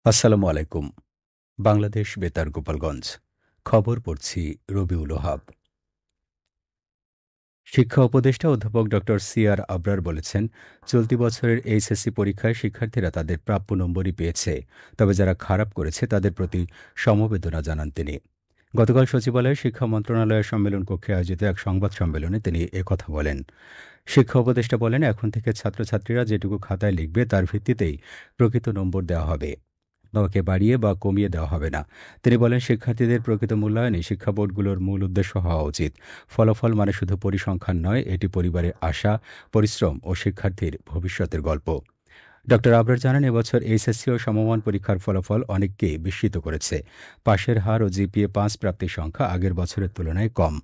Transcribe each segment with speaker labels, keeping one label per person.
Speaker 1: আসসালামু আলাইকুম। বাংলাদেশ বেতার গোপালগঞ্জ। খবর পড়ছি রবিউল ওহাব। শিক্ষা উপদেষ্টা অধ্যাপক ড. আবরার বলেছেন, চলতি বছরের এইচএসসি পরীক্ষায় শিক্ষার্থীরা তাদের প্রাপ্য নম্বরই পেয়েছে। তবে যারা খারাপ করেছে তাদের প্রতি সমবেদনা জানান তিনি। গতকাল সচিবালয়ে শিক্ষা মন্ত্রণালয়ের সম্মেলন কক্ষে আয়োজিত এক সংবাদ সম্মেলনে তিনি একথা বলেন। শিক্ষা উপদেষ্টা বলেন, এখন থেকে ছাত্রছাত্রীরা যেটুকু খাতায় লিখবে তার ভিত্তিতেই প্রকৃত নম্বর দেওয়া হবে। কাউকে বাড়িয়ে বা কমিয়ে দেওয়া হবে না। তিনি বলেন, শিক্ষার্থীদের প্রকৃত মূল্যায়নই শিক্ষা বোর্ডগুলোর মূল উদ্দেশ্য হওয়া উচিত। ফলাফল মানে শুধু পরিসংখ্যান নয়, এটি পরিবারের আশা, পরিশ্রম ও শিক্ষার্থীর ভবিষ্যতের গল্প। আবরার জানান, এবছর এইচএসসি ও সমমান পরীক্ষার ফলাফল অনেককেই বিস্মিত করেছে। পাশের হার ও জিপিএ-৫ প্রাপ্তির সংখ্যা আগের বছরের তুলনায় কম।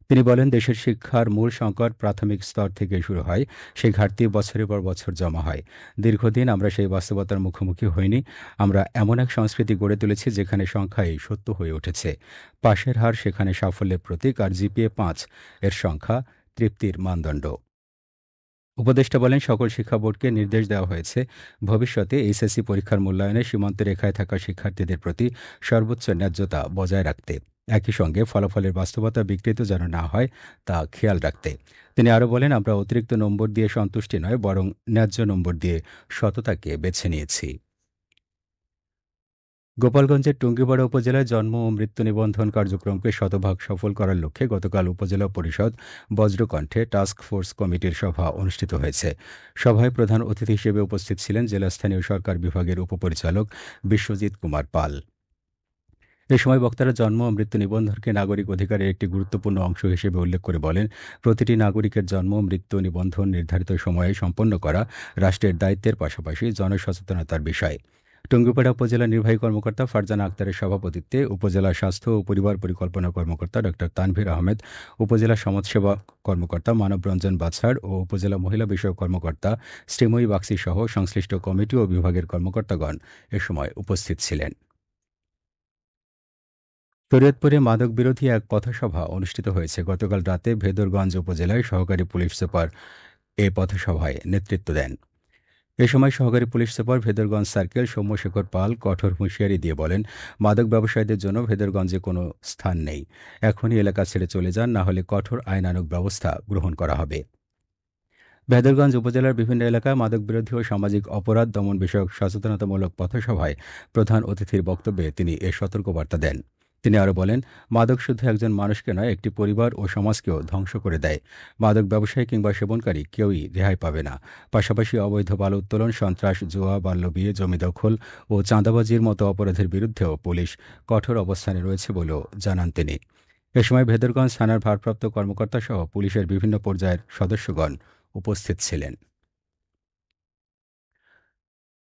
Speaker 1: তিনি বলেন, দেশের শিক্ষার মূল সংকট প্রাথমিক স্তর থেকে শুরু হয়। সেই ঘাটতি বছরের পর বছর জমা হয়। দীর্ঘদিন আমরা সেই বাস্তবতার মুখোমুখি হইনি। আমরা এমন এক সংস্কৃতি গড়ে তুলেছি যেখানে সংখ্যাই সত্য হয়ে উঠেছে। পাশের হার সেখানে সাফল্যের প্রতীক, আর জিপিএ-৫ এর সংখ্যা তৃপ্তির মানদণ্ড। উপদেষ্টা বলেন, সকল শিক্ষা বোর্ডকে নির্দেশ দেওয়া হয়েছে ভবিষ্যতে এইচএসসি পরীক্ষার মূল্যায়নে সীমান্ত রেখায় থাকা শিক্ষার্থীদের প্রতি সর্বোচ্চ ন্যায্যতা বজায় রাখতে। একই সঙ্গে ফলাফলের বাস্তবতা বিকৃত যেন না হয় তা খেয়াল রাখতে। তিনি আরও বলেন, আমরা অতিরিক্ত নম্বর দিয়ে সন্তুষ্টি নয়, বরং ন্যায্য নম্বর দিয়ে সততাকে বেছে নিয়েছি। গোপালগঞ্জের টুঙ্গিপাড়া উপজেলায় জন্ম ও মৃত্যু নিবন্ধন কার্যক্রমকে শতভাগ সফল করার লক্ষ্যে গতকাল উপজেলা পরিষদ বজ্রকণ্ঠে টাস্ক ফোর্স কমিটির সভা অনুষ্ঠিত হয়েছে। সভায় প্রধান অতিথি হিসেবে উপস্থিত ছিলেন জেলা স্থানীয় সরকার বিভাগের উপপরিচালক বিশ্বজিৎ কুমার পাল। এ সময় বক্তারা জন্ম ও মৃত্যু নিবন্ধনকে নাগরিক অধিকারের একটি গুরুত্বপূর্ণ অংশ হিসেবে উল্লেখ করে বলেন, প্রতিটি নাগরিকের জন্ম মৃত্যু নিবন্ধন নির্ধারিত সময়ে সম্পন্ন করা রাষ্ট্রের দায়িত্বের পাশাপাশি জনসচেতনতার বিষয়। টুঙ্গিপাড়া উপজেলা নির্বাহী কর্মকর্তা ফারজানা আক্তারের সভাপতিত্বে উপজেলা স্বাস্থ্য ও পরিবার পরিকল্পনা কর্মকর্তা ড. তানভীর আহমেদ, উপজেলা সমাজসেবা কর্মকর্তা মানবরঞ্জন বাছাড় ও উপজেলা মহিলা বিষয়ক কর্মকর্তা শ্রীময়ী বাক্সি সহ সংশ্লিষ্ট কমিটি ও বিভাগের কর্মকর্তাগণ এ সময় উপস্থিত ছিলেন। শরীয়তপুরে মাদক বিরোধী এক পথসভা অনুষ্ঠিত হয়েছে। গতকাল রাতে ভেদরগঞ্জ উপজেলায় সহকারী পুলিশ সুপার এ পথসভায় নেতৃত্ব দেন। এ সময় সহকারী পুলিশ সুপার ভেদরগঞ্জ সার্কেল সৌম্যশেখর পাল কঠোর হুঁশিয়ারি দিয়ে বলেন, মাদক ব্যবসায়ীদের জন্য ভেদরগঞ্জে কোনো স্থান নেই। এখনই এলাকা ছেড়ে চলে যান, না হলে কঠোর আইনানুগ ব্যবস্থা গ্রহণ করা হবে। ভেদরগঞ্জ উপজেলার বিভিন্ন এলাকায় মাদক বিরোধী ও সামাজিক অপরাধ দমন বিষয়ক সচেতনতামূলক পথসভায় প্রধান অতিথির বক্তব্যে তিনি এ সতর্কবার্তা দেন। তিনি আরও বলেন, মাদক শুধু একজন মানুষকে নয়, একটি পরিবার ও সমাজকেও ধ্বংস করে দেয়। মাদক ব্যবসায়ী কিংবা সেবনকারী কেউই রেহাই পাবে না। পাশাপাশি অবৈধ বালু উত্তোলন, সন্ত্রাস, জুয়া, বাল্যবিয়ে, জমি দখল ও চাঁদাবাজির মতো অপরাধের বিরুদ্ধেও পুলিশ কঠোর অবস্থানে রয়েছে বলেও জানান তিনি। এ সময় ভেদরগঞ্জ থানার ভারপ্রাপ্ত কর্মকর্তা সহ পুলিশের বিভিন্ন পর্যায়ের সদস্যগণ উপস্থিত ছিলেন।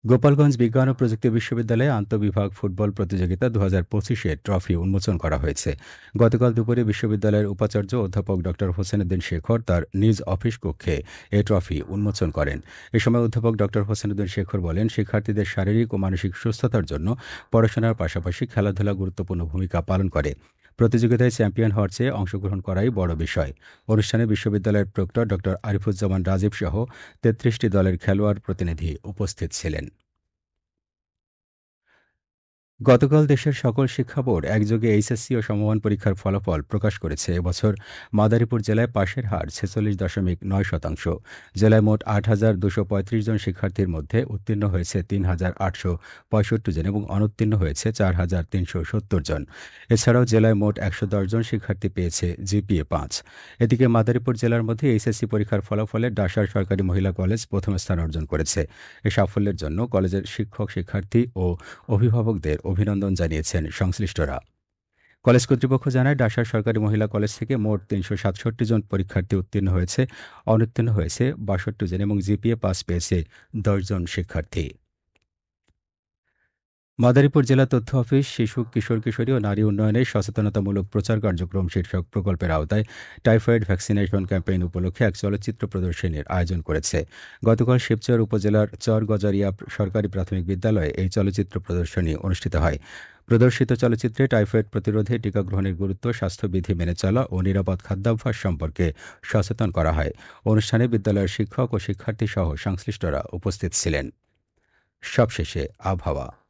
Speaker 1: গোপালগঞ্জ বিজ্ঞান ও প্রযুক্তি বিশ্ববিদ্যালয়ে আন্তঃবিভাগ ফুটবল প্রতিযোগিতা ২০২৫-এর ট্রফি উন্মোচন করা হয়েছে। গতকাল দুপুরে বিশ্ববিদ্যালয়ের উপাচার্য অধ্যাপক ড. হোসেন উদ্দিন শেখর তার নিজ অফিস কক্ষে এ ট্রফি উন্মোচন করেন। এ সময় অধ্যাপক ড. হোসেন উদ্দিন শেখর বলেন, শিক্ষার্থীদের শারীরিক ও মানসিক সুস্থতার জন্য পড়াশোনার পাশাপাশি খেলাধুলা গুরুত্বপূর্ণ ভূমিকা পালন করে। প্রতিযোগিতায় চ্যাম্পিয়ন হওয়ার চেয়ে অংশগ্রহণ করাই বড় বিষয়। অনুষ্ঠানে বিশ্ববিদ্যালয়ের প্রক্টর ড. আরিফুজ্জামান রাজীব সহ ৩৩টি দলের খেলোয়াড় প্রতিনিধি উপস্থিত ছিলেন। গতকাল দেশের সকল শিক্ষা বোর্ড একযোগে এইচএসসি ও সমমান পরীক্ষার ফলাফল প্রকাশ করেছে। এবছর মাদারীপুর জেলায় পাশের হার ৪৬.৯%। জেলায় মোট ৮,২৩৫ জন শিক্ষার্থীর মধ্যে উত্তীর্ণ হয়েছে ৩,৮৬৫ জন এবং অনুত্তীর্ণ হয়েছে ৪,৩৭০ জন। এছাড়াও জেলায় মোট ১১০ জন শিক্ষার্থী পেয়েছে জিপিএ-৫। এদিকে মাদারীপুর জেলার মধ্যে এইচএসসি পরীক্ষার ফলাফলে ডাসার সরকারি মহিলা কলেজ প্রথম স্থান অর্জন করেছে। এ সাফল্যের জন্য কলেজের শিক্ষক, শিক্ষার্থী ও অভিভাবকদের অভিনন্দন জানিয়েছেন সংশ্লিষ্টরা। কলেজ কর্তৃপক্ষ জানায়, ডাসার সরকারি মহিলা কলেজ থেকে মোট ৩৬৭ জন পরীক্ষার্থী উত্তীর্ণ হয়েছে, অনুত্তীর্ণ হয়েছে ৬২ জন এবং জিপিএ-৫ পেয়েছে ১০ জন শিক্ষার্থী। মাদারীপুর জেলা তথ্য অফিস শিশু, কিশোর কিশোরী ও নারী উন্নয়নে সচেতনতামূলক প্রচার কার্যক্রম শীর্ষক প্রকল্পের আওতায় টাইফয়েড ভ্যাকসিনেশন ক্যাম্পেইন উপলক্ষে এক চলচ্চিত্র প্রদর্শনীর আয়োজন করেছে। গতকাল শিবচর উপজেলার চরগজারিয়া সরকারি প্রাথমিক বিদ্যালয়ে এই চলচ্চিত্র প্রদর্শনী অনুষ্ঠিত হয়। প্রদর্শিত চলচ্চিত্রে টাইফয়েড প্রতিরোধে টিকা গ্রহণের গুরুত্ব, স্বাস্থ্যবিধি মেনে চলা ও নিরাপদ খাদ্যাভ্যাস সম্পর্কে সচেতন করা হয়। অনুষ্ঠানে বিদ্যালয়ের শিক্ষক ও শিক্ষার্থী সহ সংশ্লিষ্টরা উপস্থিত ছিলেন। সবশেষে আবহাওয়া।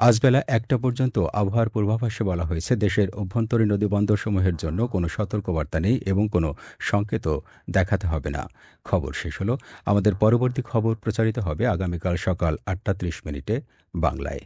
Speaker 1: আজ বেলা ১টা পর্যন্ত আবহাওয়ার পূর্বাভাসে বলা হয়েছে, দেশের অভ্যন্তরীণ নদীবন্দরসমূহের জন্য কোনো সতর্কবার্তা নেই এবং কোনো সংকেতও দেখাতে হবে না। খবর শেষ হলো। আমাদের পরবর্তী খবর প্রচারিত হবে আগামীকাল সকাল ৮টা ৩০ মিনিটে বাংলায়।